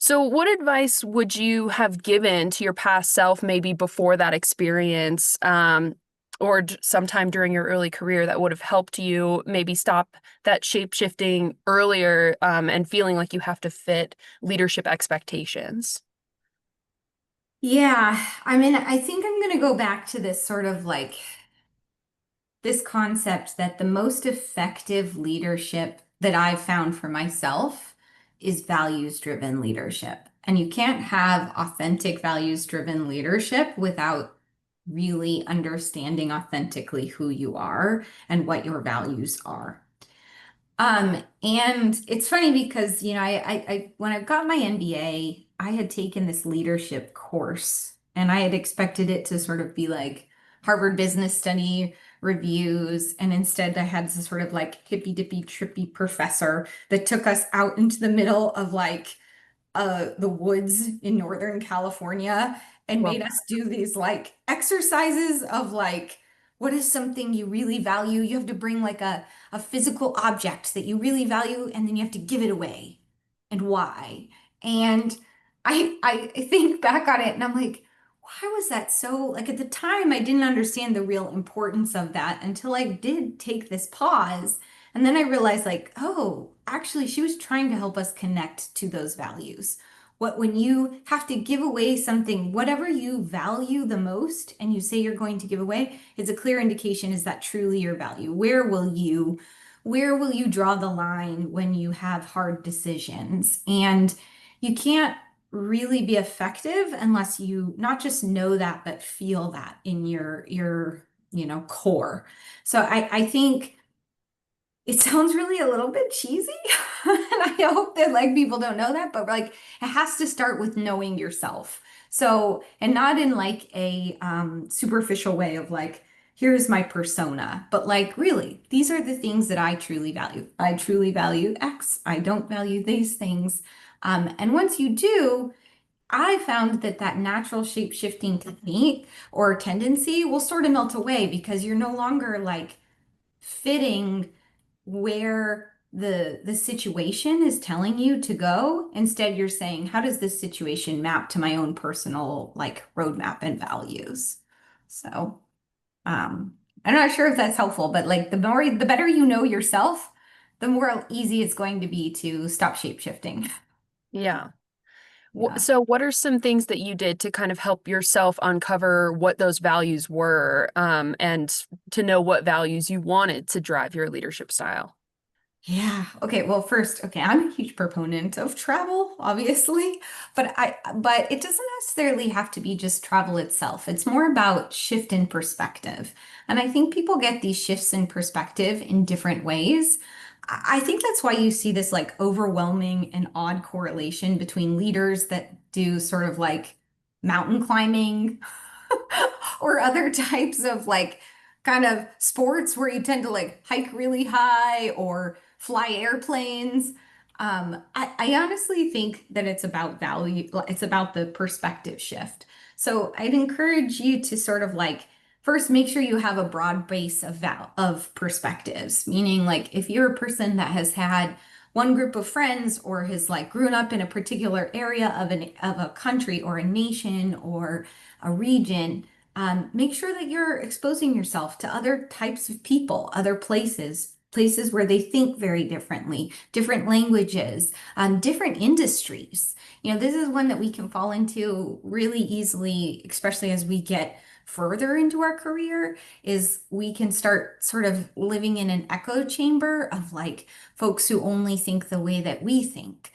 So, what advice would you have given to your past self, maybe before that experience, or sometime during your early career that would have helped you maybe stop that shape shifting earlier, and feeling like you have to fit leadership expectations? Yeah, I mean, I think I'm going to go back to this sort of like this concept that the most effective leadership that I've found for myself is values-driven leadership. And you can't have authentic values-driven leadership without really understanding authentically who you are and what your values are. And it's funny because, when I got my MBA, I had taken this leadership course and I had expected it to sort of be like Harvard Business Study reviews. And instead, I had this sort of like hippy dippy trippy professor that took us out into the middle of like the woods in Northern California and Well, made us do these like exercises of like, what is something you really value? You have to bring like a physical object that you really value, and then you have to give it away and why. And I think back on it and I'm like, why was that so like at the time I didn't understand the real importance of that until I did take this pause. And then I realized like, oh, actually she was trying to help us connect to those values. When you have to give away something, whatever you value the most, and you say you're going to give away, is a clear indication, is that truly your value? Where will you draw the line when you have hard decisions? And you can't really be effective unless you not just know that, but feel that in your core. So I think it sounds really a little bit cheesy. And I hope that like people don't know that, but like it has to start with knowing yourself. So, and not in like a superficial way of like, here's my persona, but like really, these are the things that I truly value. I truly value X. I don't value these things. And once you do, I found that that natural shape shifting technique or tendency will sort of melt away because you're no longer like fitting where the situation is telling you to go. Instead, you're saying, how does this situation map to my own personal like roadmap and values? So, I'm not sure if that's helpful, but like the better you know yourself, the more easy it's going to be to stop shape shifting. yeah. Yeah. So, what are some things that you did to kind of help yourself uncover what those values were, and to know what values you wanted to drive your leadership style? Yeah. Okay. Well, first, okay, I'm a huge proponent of travel, obviously, but it doesn't necessarily have to be just travel itself. It's more about shift in perspective. And I think people get these shifts in perspective in different ways. I think that's why you see this like overwhelming and odd correlation between leaders that do sort of like mountain climbing or other types of like kind of sports where you tend to like hike really high or fly airplanes. I honestly think that it's about value, it's about the perspective shift. So I'd encourage you to sort of like first make sure you have a broad base of perspectives, meaning like if you're a person that has had one group of friends or has like grown up in a particular area of a country or a nation or a region, make sure that you're exposing yourself to other types of people, other places where they think very differently, different languages, different industries. This is one that we can fall into really easily, especially as we get further into our career, is we can start sort of living in an echo chamber of like folks who only think the way that we think.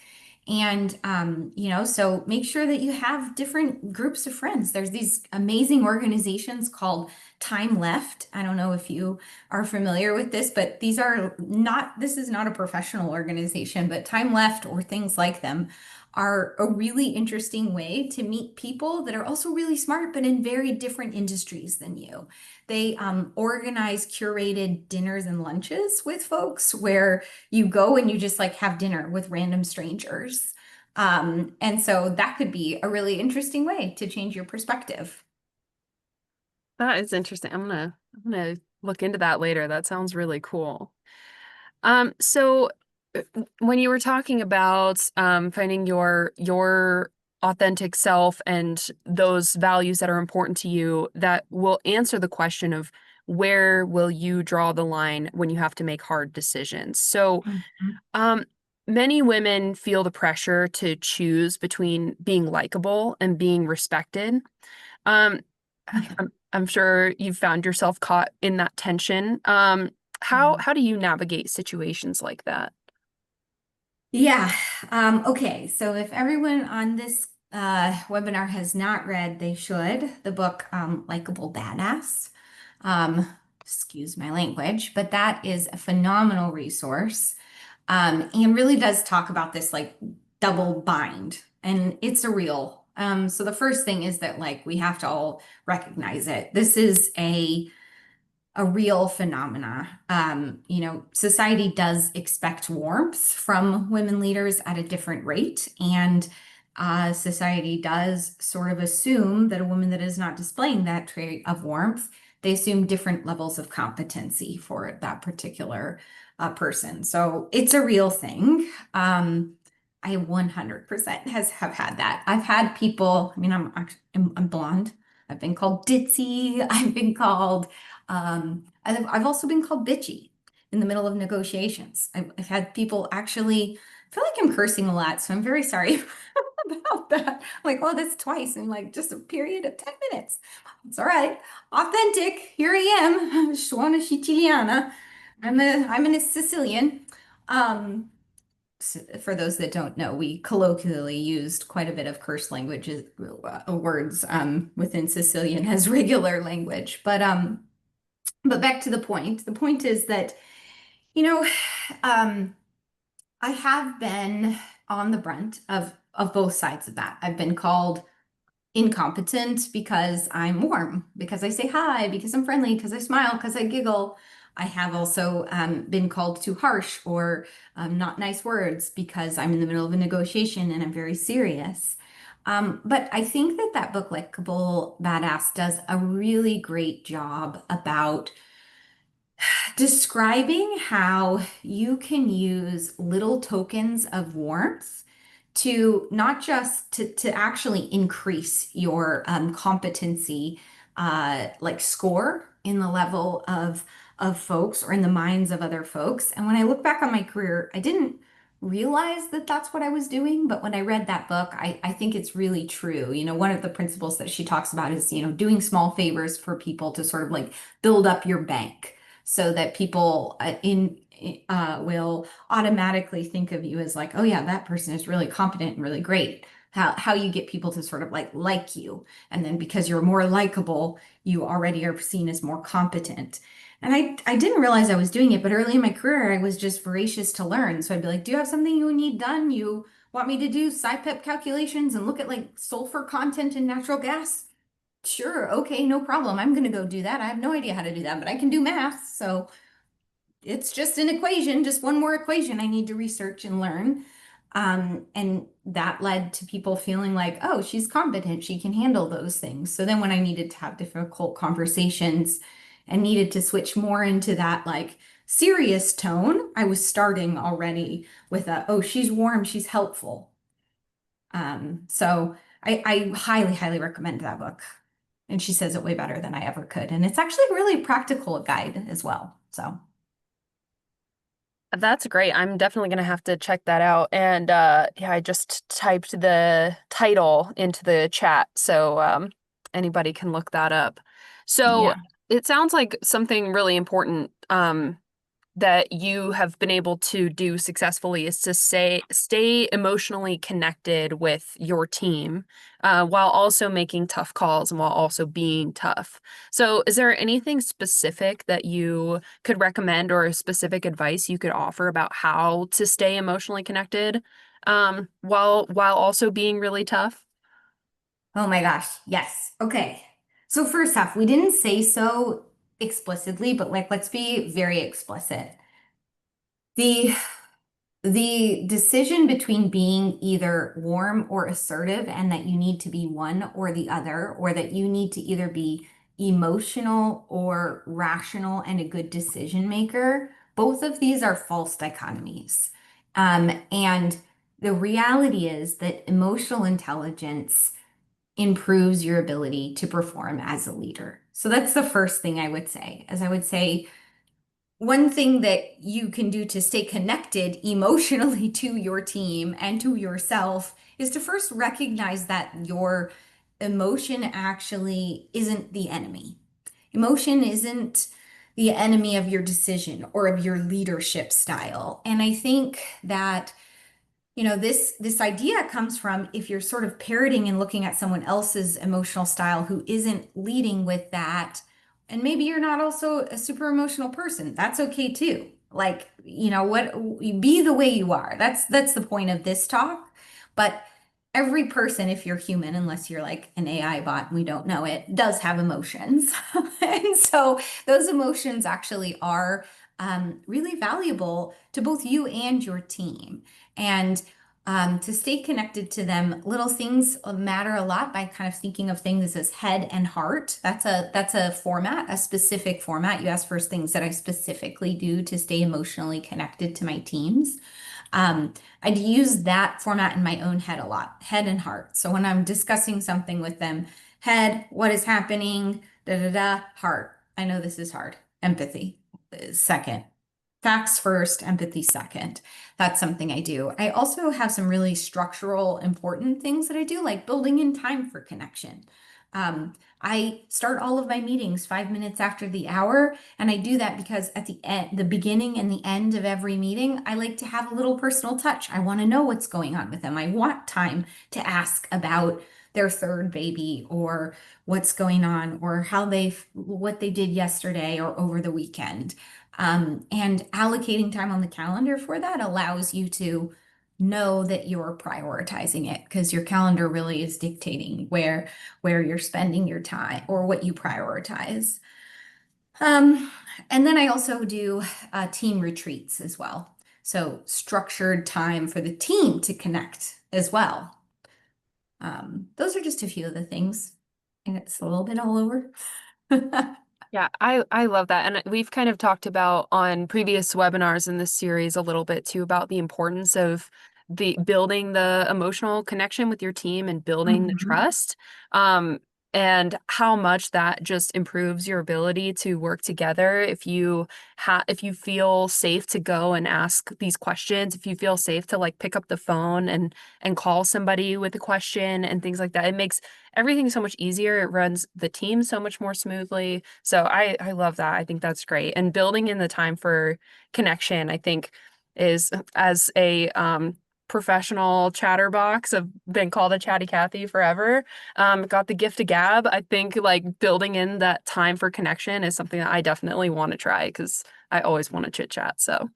And, so make sure that you have different groups of friends. There's these amazing organizations called Time Left. I don't know if you are familiar with this, but this is not a professional organization, but Time Left or things like them are a really interesting way to meet people that are also really smart, but in very different industries than you. They organize curated dinners and lunches with folks where you go and you just like have dinner with random strangers. And so that could be a really interesting way to change your perspective. That is interesting. I'm gonna look into that later. That sounds really cool. So When you were talking about finding your authentic self and those values that are important to you, that will answer the question of where will you draw the line when you have to make hard decisions. So, Mhm. um, many women feel the pressure to choose between being likable and being respected. Um, I'm sure you've found yourself caught in that tension. How do you navigate situations like that? Yeah. Okay. So if everyone on this webinar has not read, they should. The book Likeable Badass. Um, Excuse my language, but that is a phenomenal resource. And really does talk about this like double bind, and it's a real. So the first thing is that like we have to all recognize it. This is a real phenomena. Society does expect warmth from women leaders at a different rate, and society does sort of assume that a woman that is not displaying that trait of warmth, they assume different levels of competency for that particular person. So it's a real thing. I 100% have had that. I've had people, I mean, I'm blonde. I've been called ditzy. I've been called I've also been called bitchy in the middle of negotiations. I've had people actually I feel like I'm cursing a lot, so I'm very sorry about that. I'm like, oh, that's twice in like just a period of 10 minutes. It's all right. Authentic. Here I am. Sono Siciliana. I'm a Sicilian. Um, for those that don't know, we colloquially used quite a bit of curse languages, words within Sicilian as regular language. But back to the point. The point is that, you know, um, I have been on the brunt of both sides of that. I've been called incompetent because I'm warm, because I say hi, because I'm friendly, because I smile, because I giggle. I have also been called too harsh or not nice words because I'm in the middle of a negotiation and I'm very serious. But I think that that book, Likeable Badass, does a really great job about describing how you can use little tokens of warmth to not just to actually increase your competency like score in the level of folks or in the minds of other folks. And when I look back on my career, I didn't realize that that's what I was doing, but when I read that book, I think it's really true. One of the principles that she talks about is, doing small favors for people to sort of like build up your bank so that people will automatically think of you as like, oh yeah, that person is really competent and really great. How you get people to sort of like you, and then because you're more likable, you already are seen as more competent. And I didn't realize I was doing it, but early in my career, I was just voracious to learn. So I'd be like, do you have something you need done? You want me to do SciPep calculations and look at like sulfur content in natural gas? Sure, okay, no problem. I'm gonna go do that. I have no idea how to do that, but I can do math. So it's just an equation, just one more equation I need to research and learn. And that led to people feeling like, oh, she's competent, she can handle those things. So then when I needed to have difficult conversations and needed to switch more into that like serious tone, I was starting already with a, oh, she's warm, she's helpful. So I highly, highly recommend that book. And she says it way better than I ever could. And it's actually a really practical guide as well. So. That's great. I'm definitely gonna have to check that out. And yeah, I just typed the title into the chat so anybody can look that up. So Yeah. it sounds like something really important that you have been able to do successfully is to stay emotionally connected with your team while also making tough calls and while also being tough. So, is there anything specific that you could recommend or a specific advice you could offer about how to stay emotionally connected while also being really tough? Oh my gosh. Yes. Okay. So first off, we didn't say so explicitly, but like let's be very explicit. The the decision between being either warm or assertive and that you need to be one or the other, or that you need to either be emotional or rational and a good decision maker, both of these are false dichotomies. And the reality is that emotional intelligence improves your ability to perform as a leader. So that's the first thing I would say, as I would say, one thing that you can do to stay connected emotionally to your team and to yourself is to first recognize that your emotion actually isn't the enemy. Emotion isn't the enemy of your decision or of your leadership style. And I think that this idea comes from if you're sort of parroting and looking at someone else's emotional style who isn't leading with that, and maybe you're not also a super emotional person. That's okay too. Like, what be the way you are. That's the point of this talk. But every person, if you're human, unless you're like an AI bot and we don't know it, does have emotions. And so those emotions actually are really valuable to both you and your team. And to stay connected to them, little things matter a lot by kind of thinking of things as head and heart. That's a format, a specific format. You ask for things that I specifically do to stay emotionally connected to my teams. I'd use that format in my own head a lot, head and heart. So when I'm discussing something with them, head, what is happening, da da da, heart. I know this is hard. Empathy, second. Facts first, empathy second. That's something I do. I also have some really structural, important things that I do, like building in time for connection. I start all of my meetings 5 minutes after the hour, and I do that because at the end, the beginning and the end of every meeting, I like to have a little personal touch. I want to know what's going on with them. I want time to ask about their third baby or what's going on or what they did yesterday or over the weekend. And allocating time on the calendar for that allows you to know that you're prioritizing it because your calendar really is dictating where you're spending your time or what you prioritize. Um, and then I also do team retreats as well. So structured time for the team to connect as well. Those are just a few of the things, and it's a little bit all over. Yeah, I love that. And we've kind of talked about on previous webinars in this series a little bit too about the importance of the building the emotional connection with your team and building the Mhm. trust. And how much that just improves your ability to work together if you feel safe to go and ask these questions, if you feel safe to like pick up the phone and call somebody with a question and things like that. It makes everything so much easier. It runs the team so much more smoothly. So I love that. I think that's great. And building in the time for connection, I think is as a professional chatterbox. I've been called a chatty Cathy forever. Got the gift of gab. I think like building in that time for connection is something that I definitely want to try because I always want to chit chat. So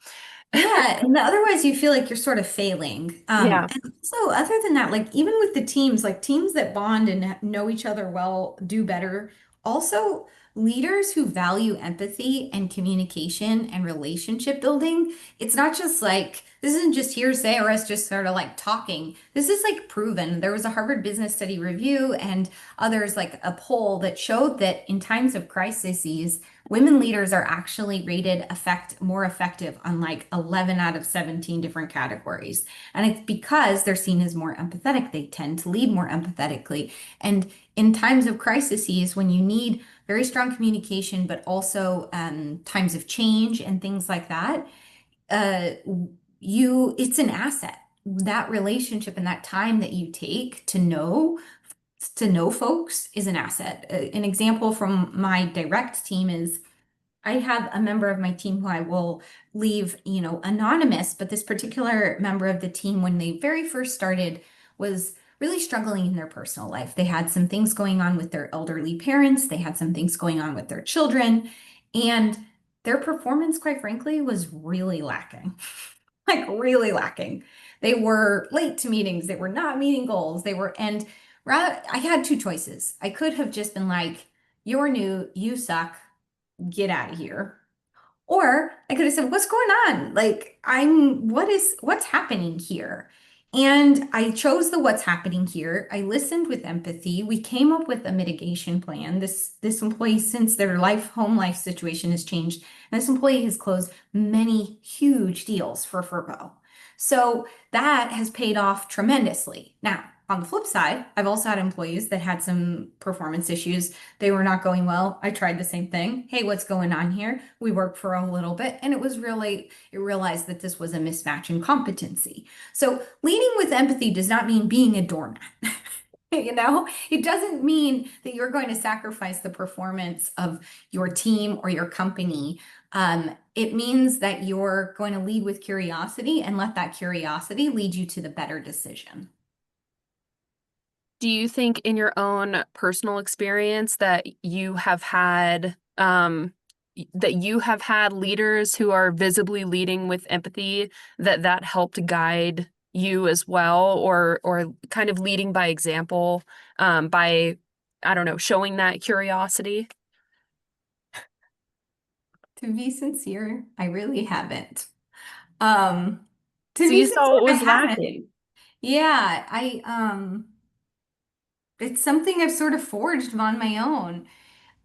Yeah, and otherwise you feel like you're sort of failing. yeah. And so other than that, like even with the teams, like teams that bond and know each other well do better. Also, leaders who value empathy and communication and relationship building, it's not just like this isn't just hearsay or us just sort of like talking. This is like proven. There was a Harvard Business Study review and others like a poll that showed that in times of crises, women leaders are actually rated more effective on like 11 out of 17 different categories. And it's because they're seen as more empathetic. They tend to lead more empathetically. And in times of crises, when you need very strong communication, but also times of change and things like that, uh, it's an asset. That relationship and that time that you take to know folks is an asset. An example from my direct team is I have a member of my team who I will leave, anonymous, but this particular member of the team, when they very first started, was really struggling in their personal life. They had some things going on with their elderly parents, they had some things going on with their children, and their performance, quite frankly, was really lacking. Like really lacking. They were late to meetings, they were not meeting goals, and rather, I had two choices. I could have just been like, you're new, you suck, get out of here. Or I could have said, what's going on? Like, what's happening here? And I chose the what's happening here. I listened with empathy. We came up with a mitigation plan. This employee, since their home life situation has changed, and this employee has closed many huge deals for Fervo. So that has paid off tremendously. Now, on the flip side, I've also had employees that had some performance issues. They were not going well. I tried the same thing. Hey, what's going on here? We worked for a little bit, and it realized that this was a mismatch in competency. So leading with empathy does not mean being a doormat. It doesn't mean that you're going to sacrifice the performance of your team or your company. It means that you're going to lead with curiosity and let that curiosity lead you to the better decision. Do you think in your own personal experience that you have had leaders who are visibly leading with empathy, that helped guide you as well, or kind of leading by example, by, I don't know, showing that curiosity? To be sincere, I really haven't. Um, to So be you saw sincere, what I was haven't. lacking. Yeah, it's something I've sort of forged on my own.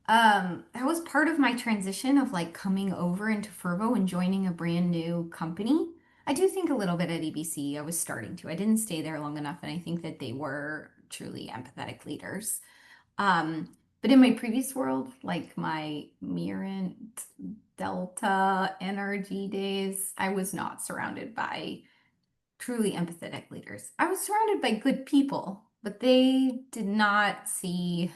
That was part of my transition of like coming over into Fervo and joining a brand new company. I do think a little bit at EBC. I was starting to. I didn't stay there long enough, and I think that they were truly empathetic leaders. But in my previous world, like my Mirant Delta Energy days, I was not surrounded by truly empathetic leaders. I was surrounded by good people, but they did not see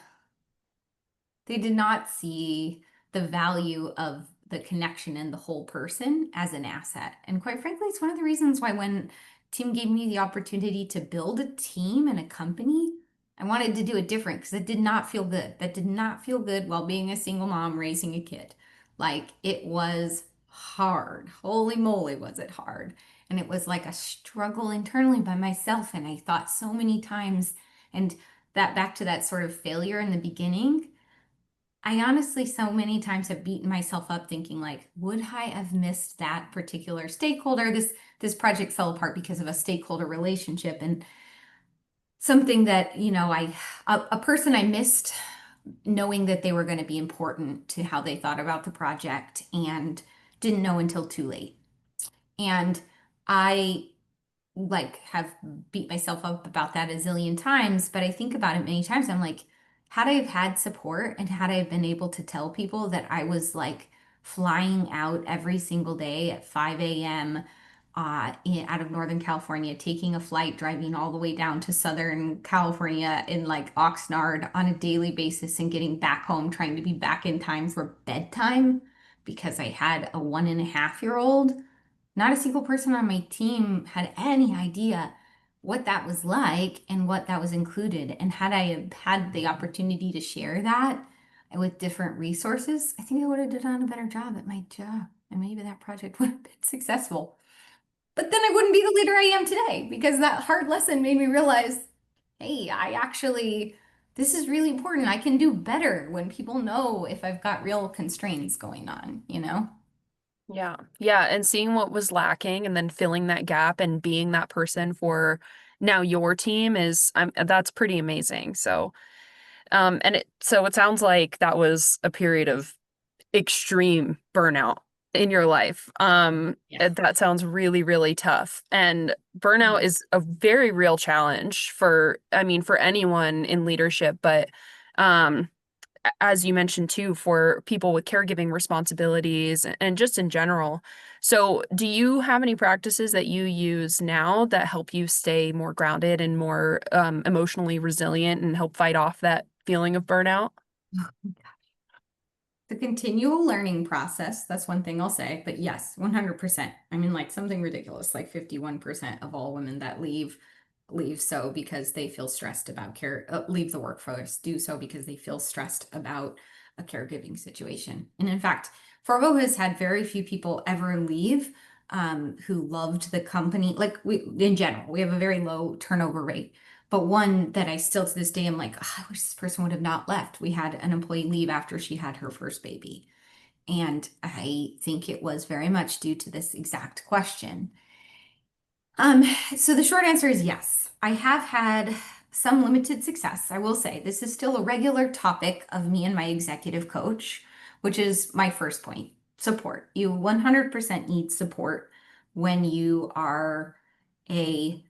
the value of the connection and the whole person as an asset. And quite frankly, it's one of the reasons why when Tim gave me the opportunity to build a team and a company, I wanted to do it different because it did not feel good. That did not feel good while being a single mom raising a kid. Like it was hard. Holy moly, was it hard. And it was like a struggle internally by myself. And I thought so many times, and that back to that sort of failure in the beginning, I honestly so many times have beaten myself up thinking like, would I have missed that particular stakeholder? This project fell apart because of a stakeholder relationship and something that, a person I missed knowing that they were going to be important to how they thought about the project and didn't know until too late. And I like have beat myself up about that a zillion times, but I think about it many times. I'm like, had I have had support and had I have been able to tell people that I was like flying out every single day at 5 a.m. Out of Northern California, taking a flight, driving all the way down to Southern California in like Oxnard on a daily basis and getting back home, trying to be back in time for bedtime because I had a 1.5-year-old. Not a single person on my team had any idea what that was like and what that was included. And had I have had the opportunity to share that with different resources, I think I would have done a better job at my job. And maybe that project would have been successful. But then I wouldn't be the leader I am today because that hard lesson made me realize, hey, this is really important. I can do better when people know if I've got real constraints going on, you know? Yeah. Yeah. And seeing what was lacking and then filling that gap and being that person for now your team that's pretty amazing. So, so it sounds like that was a period of extreme burnout in your life. Yeah. That sounds really, really tough. And burnout is a very real challenge for anyone in leadership, but, um, as you mentioned too, for people with caregiving responsibilities and just in general. So, do you have any practices that you use now that help you stay more grounded and more emotionally resilient and help fight off that feeling of burnout? The continual learning process, that's one thing I'll say, but yes, 100%. I mean, like something ridiculous, like 51% of all women that leave so because they feel stressed about leave the workforce, do so because they feel stressed about a caregiving situation. And in fact, Forvo has had very few people ever leave who loved the company. Like in general, we have a very low turnover rate. But one that I still to this day am like, "Oh, I wish this person would have not left." We had an employee leave after she had her first baby. And I think it was very much due to this exact question. Um, so the short answer is yes. I have had some limited success. I will say this is still a regular topic of me and my executive coach, which is my first point. Support. You 100% need support when you are a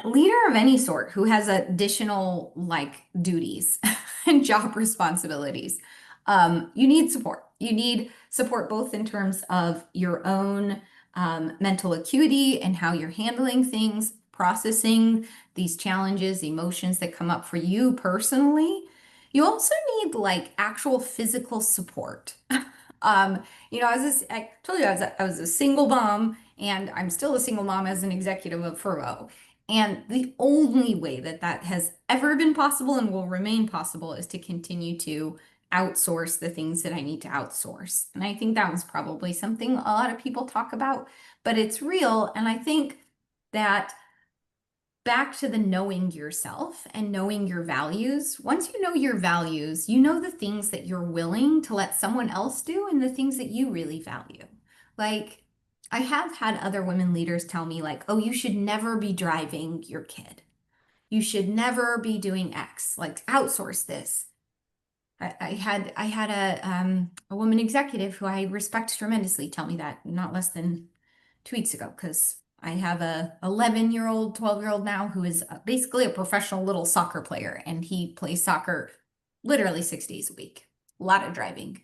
leader of any sort who has additional like duties and job responsibilities. You need support. You need support both in terms of your own mental acuity and how you're handling things, processing these challenges, emotions that come up for you personally. You also need like actual physical support. I told you I was a single mom, and I'm still a single mom as an executive of Fervo. And the only way that that has ever been possible and will remain possible is to continue to outsource the things that I need to outsource. And I think that was probably something a lot of people talk about, but it's real. And I think that back to the knowing yourself and knowing your values. Once you know your values, you know the things that you're willing to let someone else do and the things that you really value. Like, I have had other women leaders tell me, like, oh, you should never be driving your kid. You should never be doing X, like outsource this. I had a woman executive who I respect tremendously tell me that not less than 2 weeks ago because I have a 11-year-old, 12-year-old now who is basically a professional little soccer player, and he plays soccer literally 6 days a week. A lot of driving.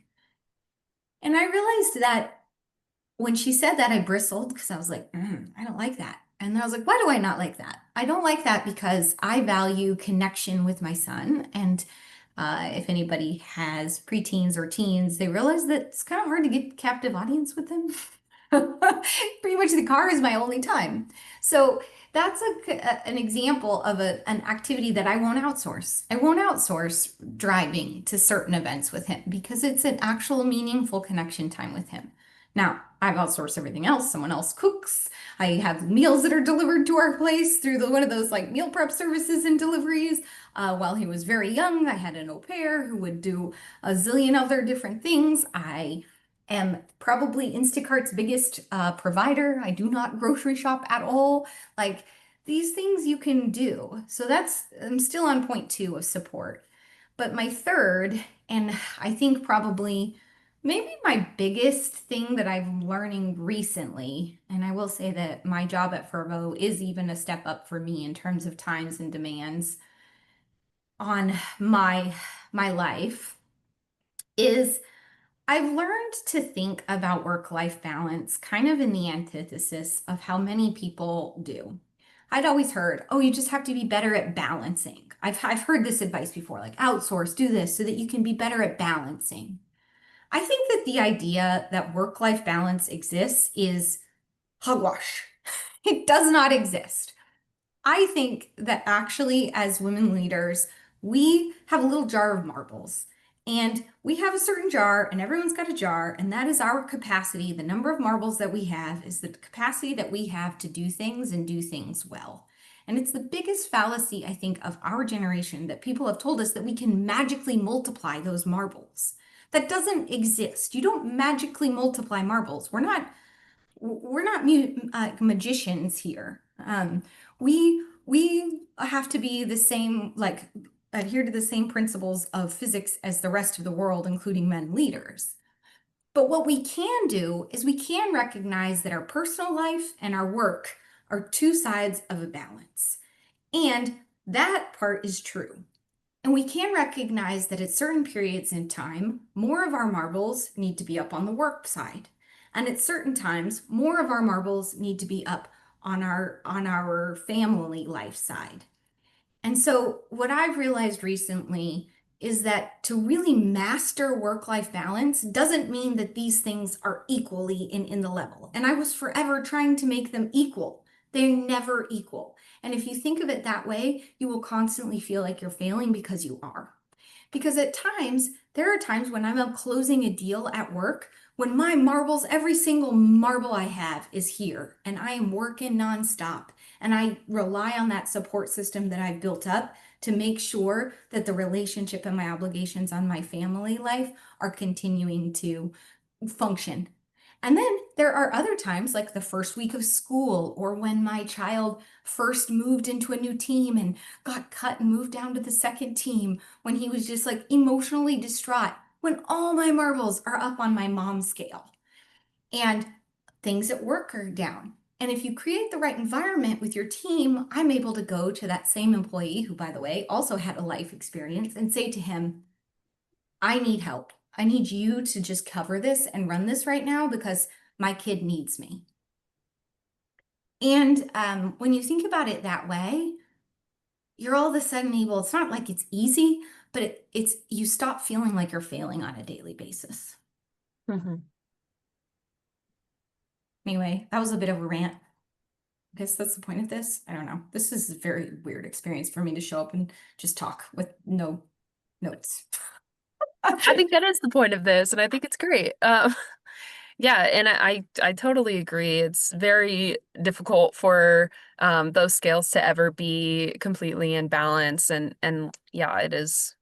And I realized that when she said that, I bristled because I was like, I don't like that. And I was like, why do I not like that? I don't like that because I value connection with my son. And if anybody has preteens or teens, they realize that it's kind of hard to get captive audience with them. Pretty much the car is my only time. So that's an example of an activity that I won't outsource. I won't outsource driving to certain events with him because it's an actual meaningful connection time with him. Now, I've outsourced everything else. Someone else cooks. I have meals that are delivered to our place through one of those like meal prep services and deliveries. While he was very young, I had an au pair who would do a zillion other different things. I am probably Instacart's biggest provider. I do not grocery shop at all. Like these things you can do. So I'm still on point two of support. But my third, and I think probably maybe my biggest thing that I'm learning recently, and I will say that my job at Fervo is even a step up for me in terms of times and demands on my life, is I've learned to think about work-life balance kind of in the antithesis of how many people do. I'd always heard, oh, you just have to be better at balancing. I've heard this advice before, like outsource, do this so that you can be better at balancing. I think that the idea that work-life balance exists is hogwash. It does not exist. I think that actually, as women leaders, we have a little jar of marbles. And we have a certain jar, and everyone's got a jar, and that is our capacity. The number of marbles that we have is the capacity that we have to do things and do things well. And it's the biggest fallacy, I think, of our generation that people have told us that we can magically multiply those marbles. That doesn't exist. You don't magically multiply marbles. We're not magicians here. We have to be the same, like adhere to the same principles of physics as the rest of the world, including men leaders. But what we can do is we can recognize that our personal life and our work are two sides of a balance. And that part is true. And we can recognize that at certain periods in time, more of our marbles need to be up on the work side. And at certain times, more of our marbles need to be up on our family life side. And so what I've realized recently is that to really master work-life balance doesn't mean that these things are equally in the level. And I was forever trying to make them equal. They're never equal. And if you think of it that way, you will constantly feel like you're failing because you are. Because at times, there are times when I'm up closing a deal at work, when my marbles, every single marble I have is here, and I am working nonstop. And I rely on that support system that I've built up to make sure that the relationship and my obligations on my family life are continuing to function. And then there are other times, like the first week of school, or when my child first moved into a new team and got cut and moved down to the second team, when he was just like emotionally distraught, when all my marbles are up on my mom's scale and things at work are down. And if you create the right environment with your team, I'm able to go to that same employee, who, by the way, also had a life experience, and say to him, I need help. I need you to just cover this and run this right now because my kid needs me. And when you think about it that way, you're all of a sudden able, it's not like it's easy, but it's you stop feeling like you're failing on a daily basis. Mhm. Anyway, that was a bit of a rant. I guess that's the point of this. I don't know. This is a very weird experience for me to show up and just talk with no notes. I think that is the point of this, and I think it's great. Yeah, and I totally agree. It's very difficult for those scales to ever be completely in balance, and yeah, it is.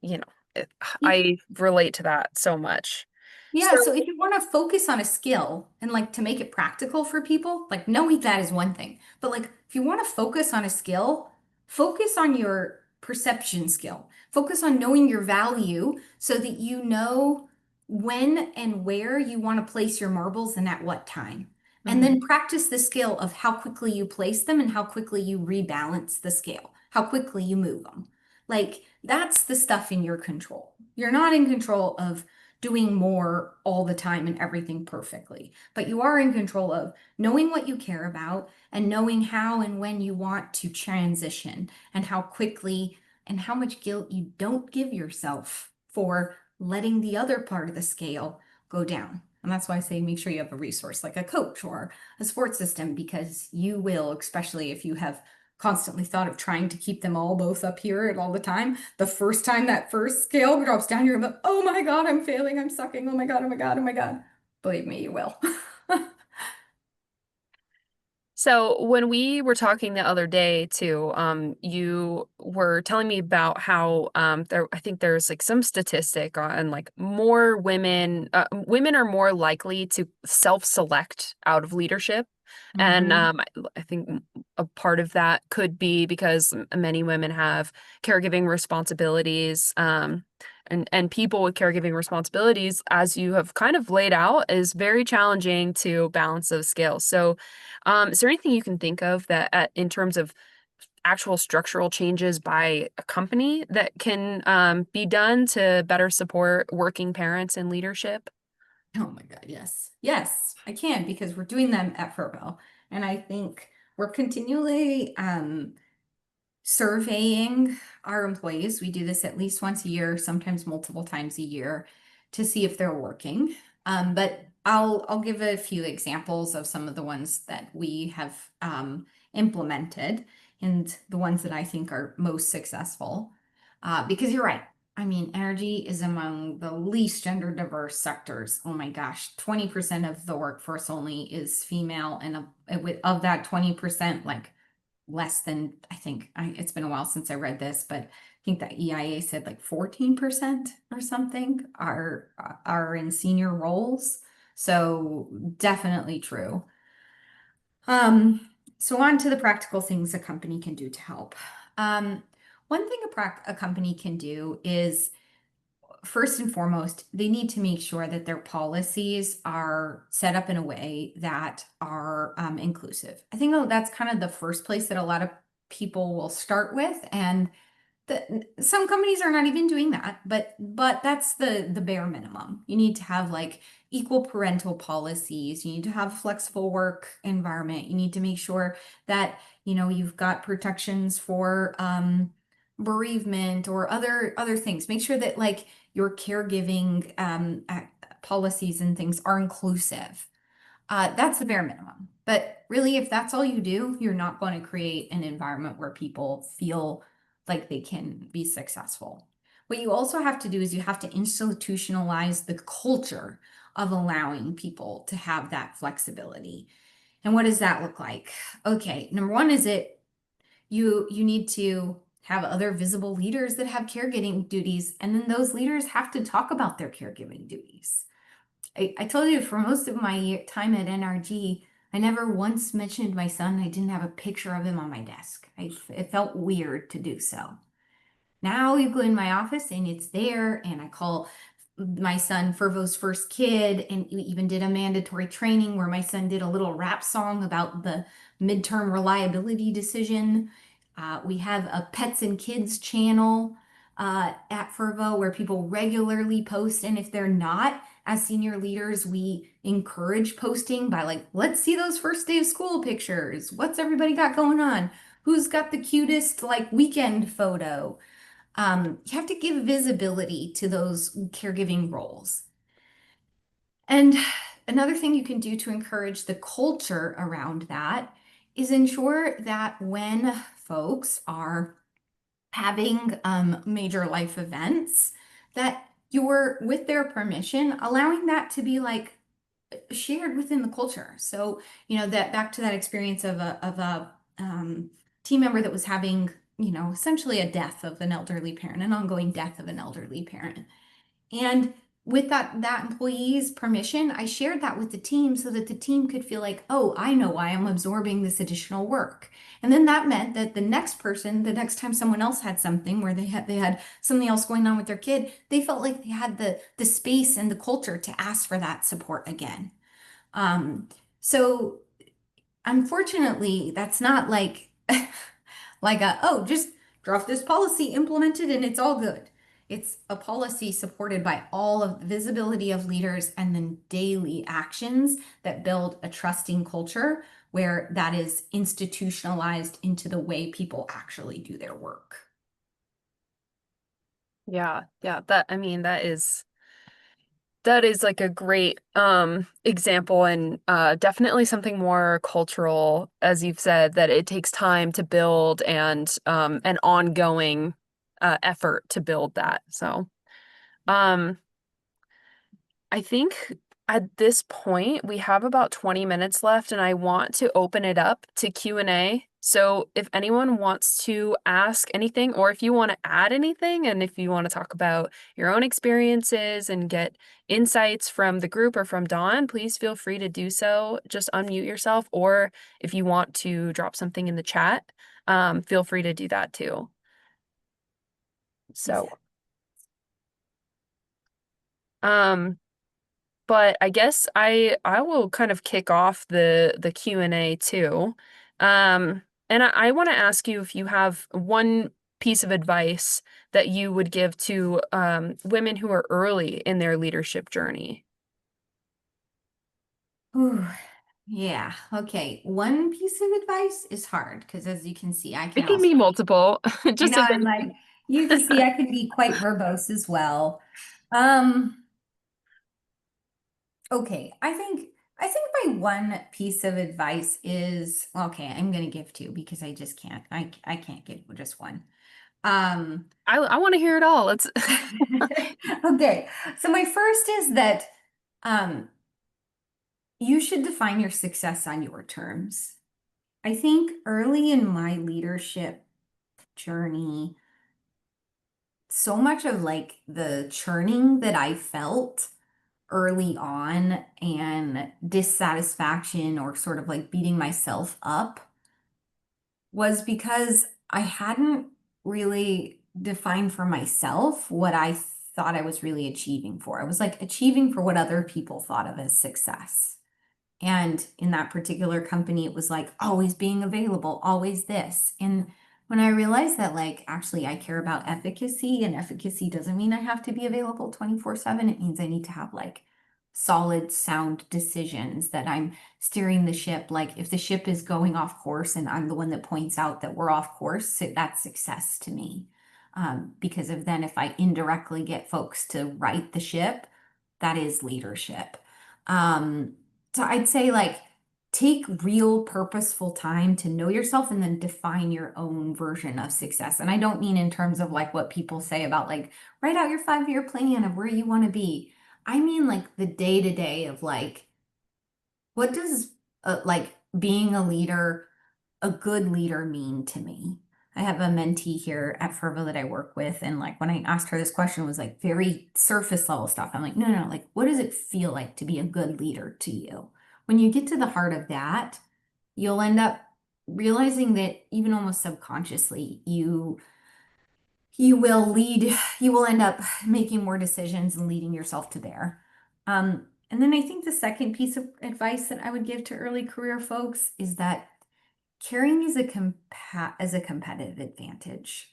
You know, I relate to that so much. Yeah, So, so if you want to focus on a skill and like to make it practical for people, like knowing that is one thing. But like if you want to focus on a skill, focus on your perception skill. Focus on knowing your value so that you know when and where you want to place your marbles and at what time. And mhm, then practice the skill of how quickly you place them and how quickly you rebalance the scale, how quickly you move them. Like that's the stuff in your control. You're not in control of doing more all the time and everything perfectly. But you are in control of knowing what you care about and knowing how and when you want to transition and how quickly and how much guilt you don't give yourself for letting the other part of the scale go down. And that's why I say make sure you have a resource like a coach or a support system because you will, especially if you have constantly thought of trying to keep them all both up here at all the time. The first time that first scale drops down, you're like, oh my God, I'm failing, I'm sucking. Oh my God, oh my God, oh my God. Believe me, you will. so when we were talking the other day too, you were telling me about how I think there's like some statistic on like more women are more likely to self-select out of leadership. And Mhm. I think a part of that could be because many women have caregiving responsibilities. And people with caregiving responsibilities, as you have kind of laid out, is very challenging to balance those scales. So, is there anything you can think of that, in terms of actual structural changes by a company that can be done to better support working parents in leadership? Oh my God, yes. Yes, I can because we're doing them at Fervo. And I think we're continually surveying our employees. We do this at least once a year, sometimes multiple times a year, to see if they're working. But I'll give a few examples of some of the ones that we have implemented and the ones that I think are most successful. Because you're right. I mean, energy is among the least gender diverse sectors. Oh my gosh, 20% of the workforce only is female, and of that 20%, like less than, I think, it's been a while since I read this, but I think the EIA said like 14% or something are in senior roles. So definitely true. Um, so on to the practical things a company can do to help. Um, One thing a company can do is first and foremost, they need to make sure that their policies are set up in a way that are inclusive. I think that's kind of the first place that a lot of people will start with, and some companies are not even doing that, but that's the bare minimum. You need to have like equal parental policies. You need to have a flexible work environment. You need to make sure that you've got protections for bereavement or other things. Make sure that like your caregiving policies and things are inclusive. That's the bare minimum. But really, if that's all you do, you're not going to create an environment where people feel like they can be successful. What you also have to do is you have to institutionalize the culture of allowing people to have that flexibility. And what does that look like? Okay, number one is you need to have other visible leaders that have caregiving duties, and then those leaders have to talk about their caregiving duties. I told you for most of my time at NRG, I never once mentioned my son. I didn't have a picture of him on my desk. It felt weird to do so. Now you go in my office and it's there, and I call my son Fervo's first kid, and we even did a mandatory training where my son did a little rap song about the midterm reliability decision. We have a pets and kids channel at Fervo where people regularly post, and if they're not, as senior leaders, we encourage posting by like, let's see those first day of school pictures. What's everybody got going on? Who's got the cutest like weekend photo? You have to give visibility to those caregiving roles. And another thing you can do to encourage the culture around that is ensure that when folks are having major life events, that you're, with their permission, allowing that to be like shared within the culture. So, that back to that experience of a team member that was having, essentially a death of an elderly parent, an ongoing death of an elderly parent. And with that employee's permission, I shared that with the team so that the team could feel like, oh, I know why I'm absorbing this additional work. And then that meant that the next person, the next time someone else had something where they had something else going on with their kid, they felt like they had the space and the culture to ask for that support again. Um, so unfortunately, that's not like like oh, just drop this policy, implement it, and it's all good. It's a policy supported by all of the visibility of leaders and then daily actions that build a trusting culture where that is institutionalized into the way people actually do their work. Yeah, yeah, that I mean that is like a great example, and definitely something more cultural, as you've said, that it takes time to build, and an ongoing effort to build that. So um I think at this point we have about 20 minutes left, and I want to open it up to Q&A. So if anyone wants to ask anything, or if you want to add anything, and if you want to talk about your own experiences and get insights from the group or from Dawn, please feel free to do so. Just unmute yourself, or if you want to drop something in the chat, feel free to do that too. So, Exactly. um, but I guess I will kind of kick off the Q&A too. And I want to ask you if you have one piece of advice that you would give to women who are early in their leadership journey. Ooh, yeah. Okay. One piece of advice is hard because, as you can see, I It can can also, be multiple, I just know as I'm like, you can see I can be quite verbose as well. Um, okay. I think my one piece of advice is, okay, I'm gonna give two because I just can't. I can't give just one. Um, I want to hear it all. Let's okay. So my first is that um you should define your success on your terms. I think early in my leadership journey, so much of like the churning that I felt early on and dissatisfaction or sort of like beating myself up was because I hadn't really defined for myself what I thought I was really achieving for. I was like achieving for what other people thought of as success. And in that particular company, it was like always being available, always this. And when I realized that, like, actually, I care about efficacy, and efficacy doesn't mean I have to be available 24/7. It means I need to have like solid, sound decisions that I'm steering the ship. Like, if the ship is going off course and I'm the one that points out that we're off course, that's success to me. Because of then, if I indirectly get folks to right the ship, that is leadership. Um, so I'd say like take real purposeful time to know yourself and then define your own version of success. And I don't mean in terms of like what people say about like write out your 5-year plan of where you want to be. I mean like the day to day of like what does like being a leader, a good leader mean to me? I have a mentee here at Fervo that I work with, and like when I asked her this question, it was like very surface level stuff. I'm like, no, no, like what does it feel like to be a good leader to you? When you get to the heart of that, you'll end up realizing that even almost subconsciously, you will lead, you will end up making more decisions and leading yourself to there. And then I think the second piece of advice that I would give to early career folks is that carrying is as a competitive advantage.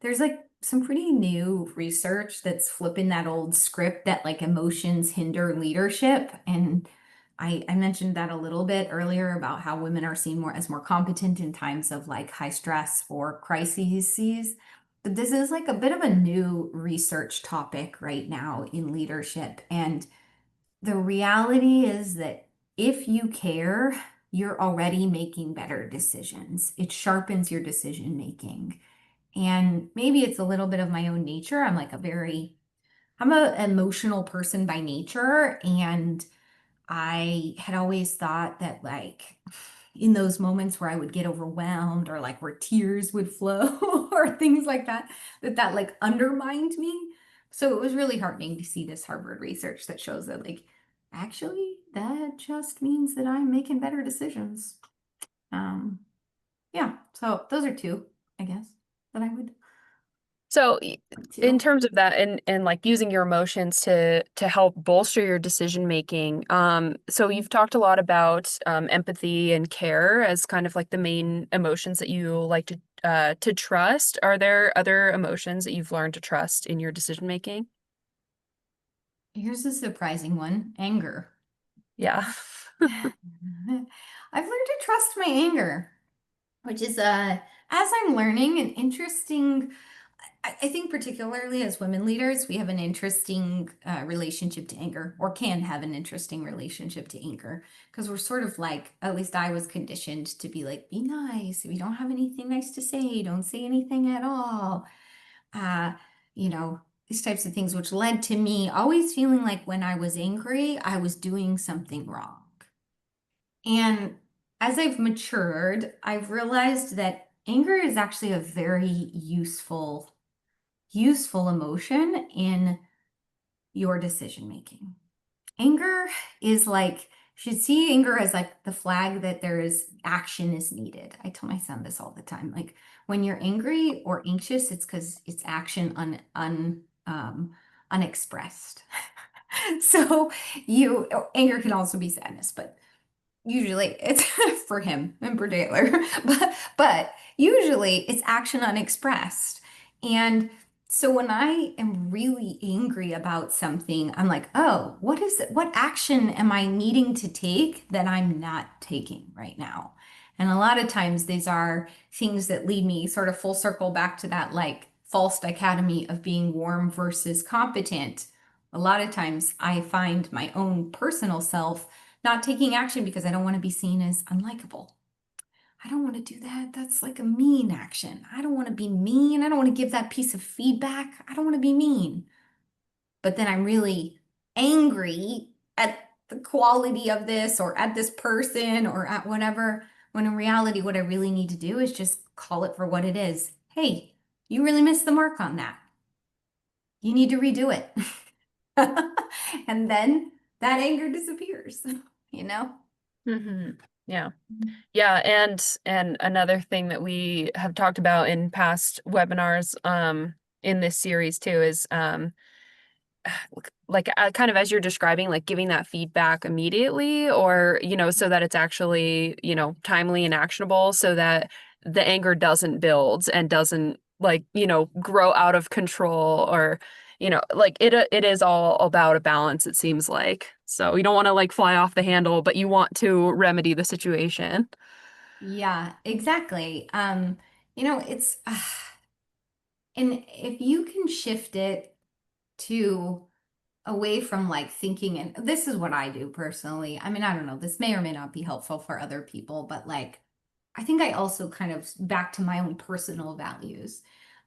There's like some pretty new research that's flipping that old script that like emotions hinder leadership. And I mentioned that a little bit earlier about how women are seen more as more competent in times of like high stress or crises. But this is like a bit of a new research topic right now in leadership. And the reality is that if you care, you're already making better decisions. It sharpens your decision making. And maybe it's a little bit of my own nature. I'm an emotional person by nature. And I had always thought that, like, in those moments where I would get overwhelmed or like where tears would flow or things like that, that like undermined me. So it was really heartening to see this Harvard research that shows that, like, actually, that just means that I'm making better decisions. Um, yeah, so those are two, I guess, that I would So point in to. terms of that and like using your emotions to help bolster your decision making, so you've talked a lot about empathy and care as kind of like the main emotions that you like to trust. Are there other emotions that you've learned to trust in your decision making? Here's a surprising one, anger. Yeah. I've learned to trust my anger, which is as I'm learning an interesting I think particularly as women leaders, we have an interesting relationship to anger, or can have an interesting relationship to anger, because we're sort of like, at least I was conditioned to be like, be nice. If you don't have anything nice to say, don't say anything at all. Uh, you know, these types of things, which led to me always feeling like when I was angry, I was doing something wrong. And as I've matured, I've realized that anger is actually a very useful emotion in your decision making. Anger is like, you should see anger as like the flag that there is action is needed. I tell my son this all the time. Like when you're angry or anxious, it's because it's action unexpressed. So anger can also be sadness, but usually it's for him in particular, but usually it's action unexpressed. And so when I am really angry about something, I'm like, oh, what is it? What action am I needing to take that I'm not taking right now? And a lot of times these are things that lead me sort of full circle back to that like false dichotomy of being warm versus competent. A lot of times I find my own personal self not taking action because I don't want to be seen as unlikable. I don't want to do that. That's like a mean action. I don't want to be mean. I don't want to give that piece of feedback. I don't want to be mean. But then I'm really angry at the quality of this or at this person or at whatever. When in reality, what I really need to do is just call it for what it is. Hey, you really missed the mark on that. You need to redo it. And then that anger disappears, you know? Hmm. Yeah. Yeah, and another thing that we have talked about in past webinars in this series too is like kind of as you're describing, like giving that feedback immediately, or so that it's actually timely and actionable, so that the anger doesn't build and doesn't like grow out of control, or like it is all about a balance, it seems like. So you don't want to like fly off the handle, but you want to remedy the situation. Yeah, exactly. It's and if you can shift it to away from like thinking, and this is what I do personally. I mean, I don't know, this may or may not be helpful for other people, but like I think I also kind of back to my own personal values.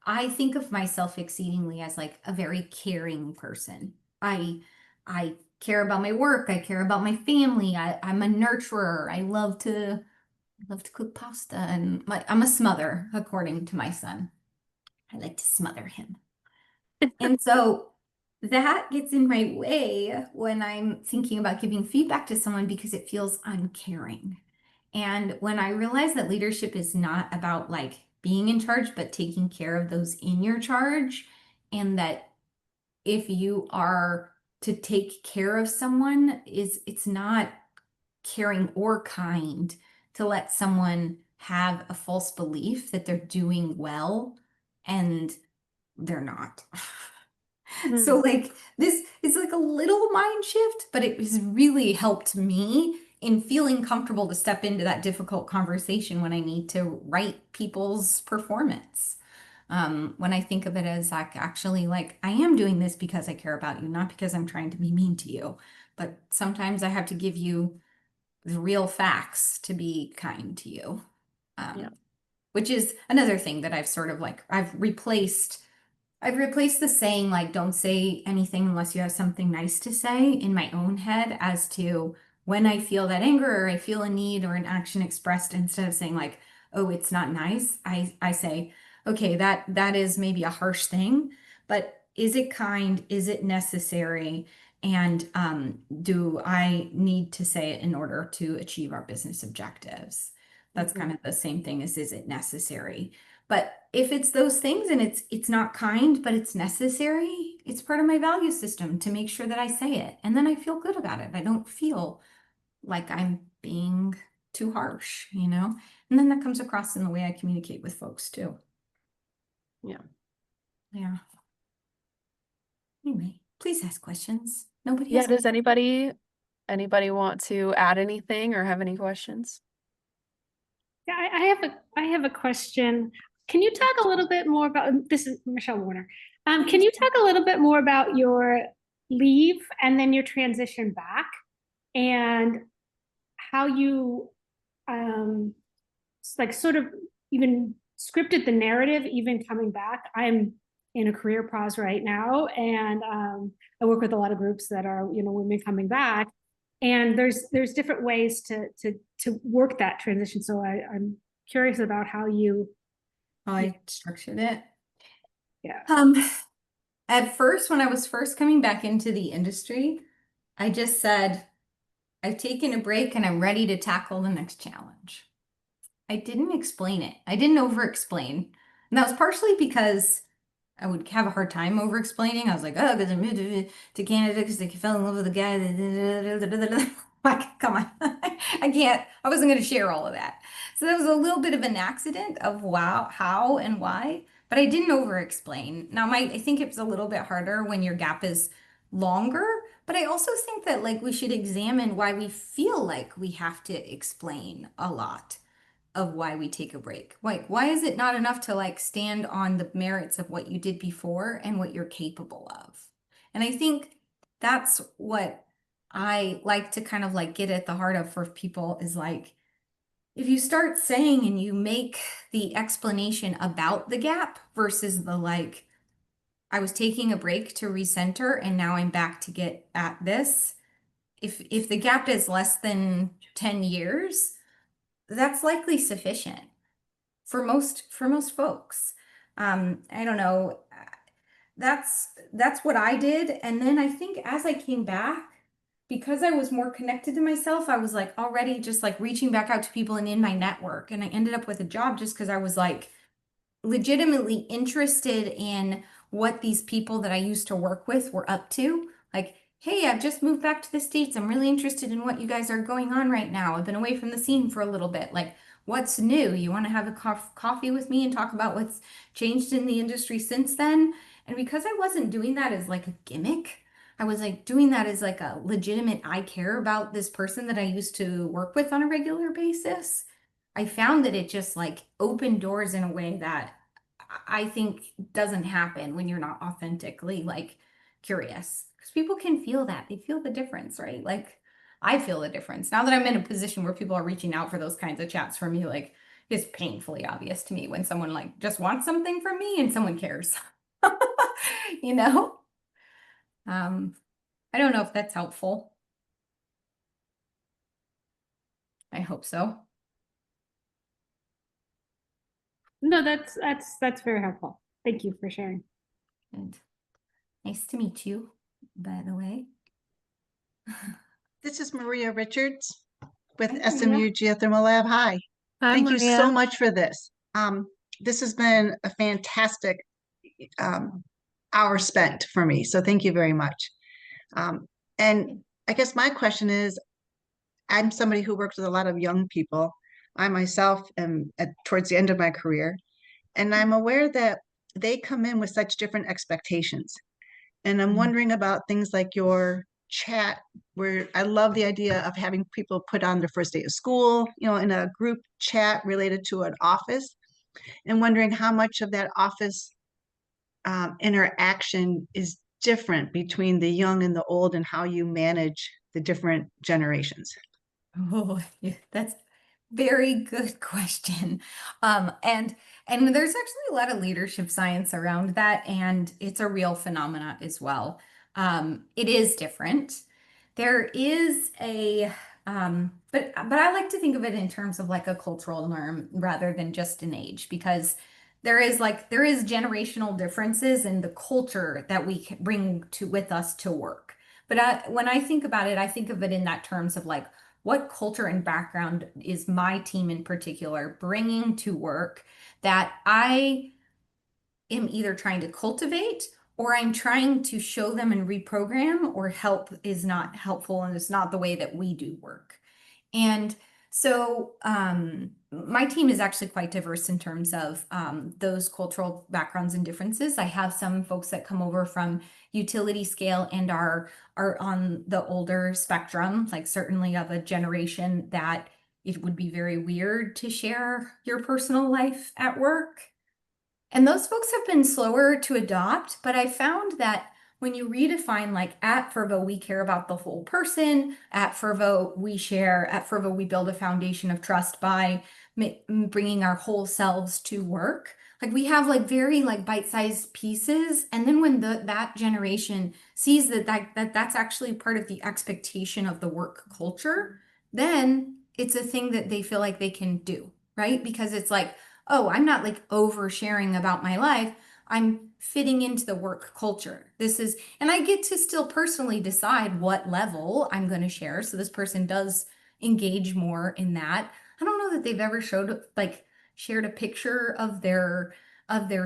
I think of myself exceedingly as like a very caring person. I care about my work, I care about my family. I'm a nurturer. I love to I love to cook pasta, and I'm a smother, according to my son. I like to smother him. And so that gets in my way when I'm thinking about giving feedback to someone because it feels uncaring. And when I realize that leadership is not about like being in charge, but taking care of those in your charge, and that if you are to take care of someone, it's not caring or kind to let someone have a false belief that they're doing well and they're not. So Mm, like this is like a little mind shift, but it has really helped me in feeling comfortable to step into that difficult conversation when I need to write people's performance. When I think of it as like actually like I am doing this because I care about you, not because I'm trying to be mean to you. But sometimes I have to give you the real facts to be kind to you. yeah. Um, which is another thing that I've sort of like I've replaced the saying like don't say anything unless you have something nice to say in my own head as to when I feel that anger or I feel a need or an action expressed instead of saying like, oh, it's not nice. I say, okay, that is maybe a harsh thing, but is it kind? Is it necessary? And do I need to say it in order to achieve our business objectives? That's Mhm. kind of the same thing as is it necessary? But if it's those things and it's not kind, but it's necessary, it's part of my value system to make sure that I say it. And then I feel good about it. I don't feel like I'm being too harsh, you know? And then that comes across in the way I communicate with folks too. Yeah. Yeah. Anyway, please ask questions. Nobody Yeah, has does anybody want to add anything or have any questions? Yeah, I have a question. Can you talk a little bit more about this is Michelle Warner. Can you talk a little bit more about your leave and then your transition back and how you like sort of even scripted the narrative even coming back? I'm in a career pause right now, and I work with a lot of groups that are women coming back, and there's different ways to work that transition. So I'm curious about how you, how I structured it. yeah. Um, at first, when I was first coming back into the industry, I just said, I've taken a break and I'm ready to tackle the next challenge. I didn't explain it. I didn't over explain. And that was partially because I would have a hard time over explaining. I was like, oh, because I moved to Canada because I fell in love with a guy. Like, come on. I can't, I wasn't going to share all of that. So that was a little bit of an accident of wow, how and why, but I didn't over explain. Now, I think it's a little bit harder when your gap is longer, but I also think that like we should examine why we feel like we have to explain a lot of why we take a break. Like, why is it not enough to like stand on the merits of what you did before and what you're capable of? And I think that's what I like to kind of like get at the heart of for people is like, if you start saying and you make the explanation about the gap versus the like, I was taking a break to recenter and now I'm back to get at this. If the gap is less than 10 years, that's likely sufficient for most folks. I don't know. That's what I did. And then I think as I came back, because I was more connected to myself, I was like already just like reaching back out to people and in my network. And I ended up with a job just because I was like legitimately interested in what these people that I used to work with were up to. Like, hey, I've just moved back to the States. I'm really interested in what you guys are going on right now. I've been away from the scene for a little bit. Like, what's new? You want to have a coffee with me and talk about what's changed in the industry since then? And because I wasn't doing that as like a gimmick, I was like doing that as like a legitimate, I care about this person that I used to work with on a regular basis. I found that it just like opened doors in a way that I think doesn't happen when you're not authentically like curious. Because people can feel that. They feel the difference, right? Like I feel the difference. Now that I'm in a position where people are reaching out for those kinds of chats for me, like it's painfully obvious to me when someone like just wants something from me and someone cares. You know? Um, I don't know if that's helpful. I hope so. No, that's very helpful. Thank you for sharing. And nice to meet you, by the way. This is Maria Richards with Hi, Maria. SMU Geothermal Lab. Hi. Hi, Thank you so Maria. much for this. This has been a fantastic hour spent for me. So thank you very much. And I guess my question is, I'm somebody who works with a lot of young people. I myself am towards the end of my career, and I'm aware that they come in with such different expectations. And I'm wondering about things like your chat, where I love the idea of having people put on their first day of school, in a group chat related to an office, and wondering how much of that office interaction is different between the young and the old and how you manage the different generations. Oh, yeah, that's very good question. And there's actually a lot of leadership science around that, and it's a real phenomena as well. It is different. There is but I like to think of it in terms of like a cultural norm rather than just an age, because there is generational differences in the culture that we bring to with us to work. But when I think about it, I think of it in that terms of like, what culture and background is my team in particular bringing to work that I am either trying to cultivate or I'm trying to show them and reprogram, or help is not helpful and it's not the way that we do work. And so my team is actually quite diverse in terms of those cultural backgrounds and differences. I have some folks that come over from utility scale and are on the older spectrum, like certainly of a generation that it would be very weird to share your personal life at work. And those folks have been slower to adopt, but I found that when you redefine, like at Fervo, we care about the whole person. At Fervo, we build a foundation of trust by bringing our whole selves to work. Like we have like very like bite-sized pieces. And then when that generation sees that's actually part of the expectation of the work culture, then it's a thing that they feel like they can do, right? Because it's like, oh, I'm not like oversharing about my life. I'm fitting into the work culture. And I get to still personally decide what level I'm going to share. So this person does engage more in that. I don't know that they've ever shared a picture of their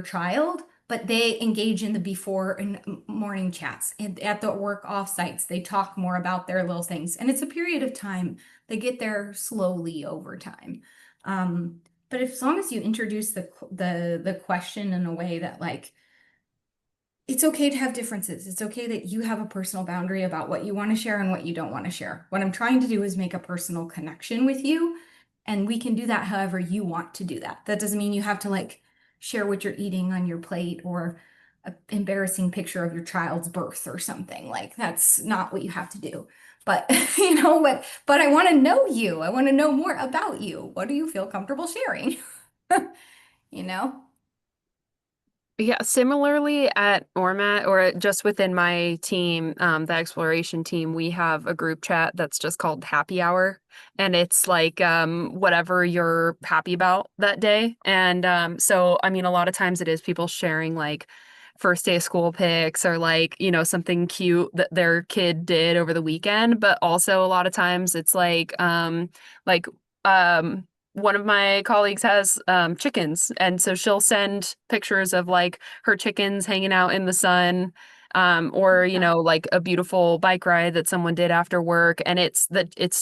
child, but they engage in the before and morning chats and at the work offsites. They talk more about their little things, and it's a period of time. They get there slowly over time. But as long as you introduce the question in a way that like, it's okay to have differences. It's okay that you have a personal boundary about what you want to share and what you don't want to share. What I'm trying to do is make a personal connection with you, and we can do that however you want to do that. That doesn't mean you have to like share what you're eating on your plate or an embarrassing picture of your child's birth or something. Like that's not what you have to do. But but I want to know you. I want to know more about you. What do you feel comfortable sharing? You know? Yeah, similarly at Ormat or just within my team, the exploration team, we have a group chat that's just called Happy Hour. And it's like whatever you're happy about that day. And so, I mean, a lot of times it is people sharing like first day of school pics or like, something cute that their kid did over the weekend. But also a lot of times it's like, one of my colleagues has chickens, and so she'll send pictures of like her chickens hanging out in the sun, or like a beautiful bike ride that someone did after work. And it's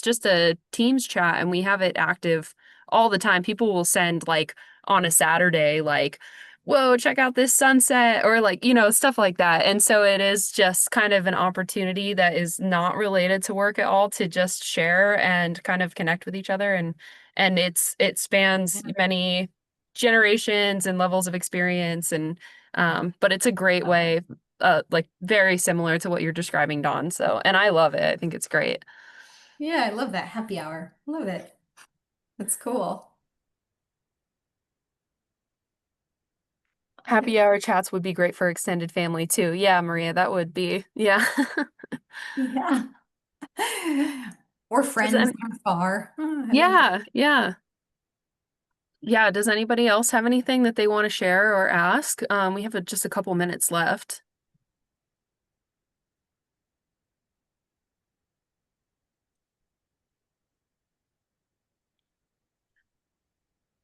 just a Teams chat, and we have it active all the time. People will send like on a Saturday, like, whoa, check out this sunset, or like, stuff like that. And so it is just kind of an opportunity that is not related to work at all to just share and kind of connect with each other. And it spans many generations and levels of experience. And but it's a great way, like very similar to what you're describing, Dawn. So, and I love it. I think it's great. Yeah, I love that happy hour. Love it. That's cool. Happy hour chats would be great for extended family too. Yeah, Maria, that would be. Yeah. Yeah. Or Does friends any- from far. Oh, yeah, yeah. Yeah, does anybody else have anything that they want to share or ask? We have just a couple minutes left.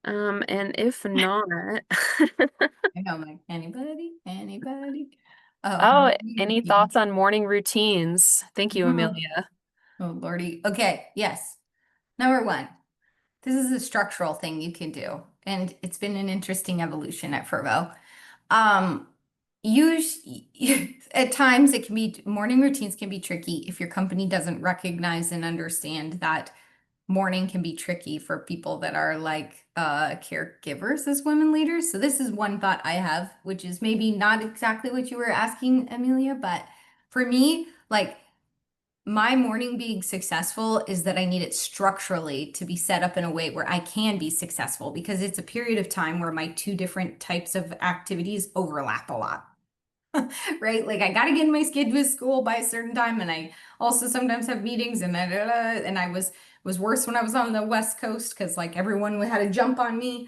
And if not, I know, like, anybody? Oh, oh, morning any routine. thoughts on morning routines? Thank you, Mhm. Amelia. Oh, Lordy. Okay, yes. Number one, this is a structural thing you can do, and it's been an interesting evolution at Fervo. Um, use at times it can be morning routines can be tricky if your company doesn't recognize and understand that morning can be tricky for people that are like caregivers as women leaders. So this is one thought I have, which is maybe not exactly what you were asking, Amelia, but for me, like my morning being successful is that I need it structurally to be set up in a way where I can be successful because it's a period of time where my two different types of activities overlap a lot. Right? Like I got to get my kid to school by a certain time, and I also sometimes have meetings, and I was worse when I was on the West Coast because like everyone had to jump on me,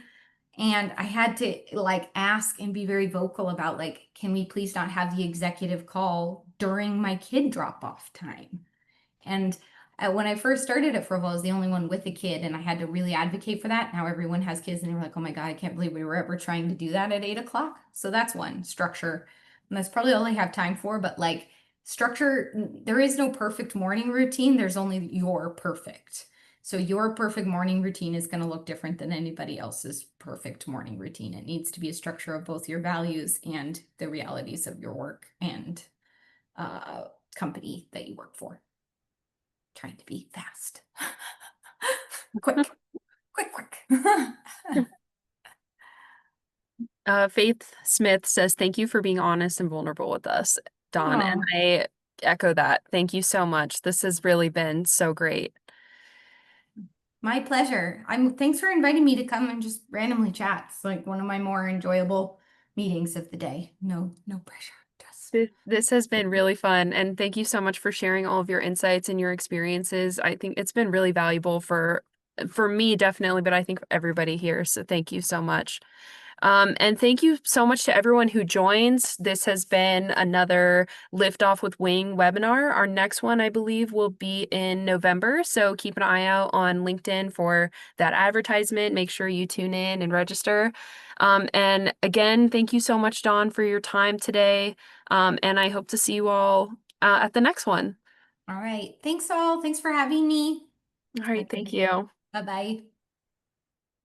and I had to like ask and be very vocal about like, can we please not have the executive call during my kid drop off time? And when I first started at Fervo, I was the only one with a kid, and I had to really advocate for that. Now everyone has kids, and they're like, "Oh my God, I can't believe we were ever trying to do that at 8 o'clock." So that's one structure, and that's probably all I have time for. But like structure, there is no perfect morning routine. There's only your perfect. So your perfect morning routine is going to look different than anybody else's perfect morning routine. It needs to be a structure of both your values and the realities of your work and uh, company that you work for. Trying to be fast. Quick, quick, quick. Faith Smith says, thank you for being honest and vulnerable with us, Dawn. And Oh, I echo that. Thank you so much. This has really been so great. my pleasure. Thanks for inviting me to come and just randomly chat. It's like one of my more enjoyable meetings of the day. No, no pressure. Just This has been really fun. And thank you so much for sharing all of your insights and your experiences. I think it's been really valuable for me, definitely, but I think everybody here. So thank you so much. And thank you so much to everyone who joins. This has been another Liftoff with Wing webinar. Our next one, I believe, will be in November. So keep an eye out on LinkedIn for that advertisement. Make sure you tune in and register. And again, thank you so much, Dawn, for your time today. And I hope to see you all at the next one. all right. Thanks all. Thanks for having me. All right, thank you. Bye-bye.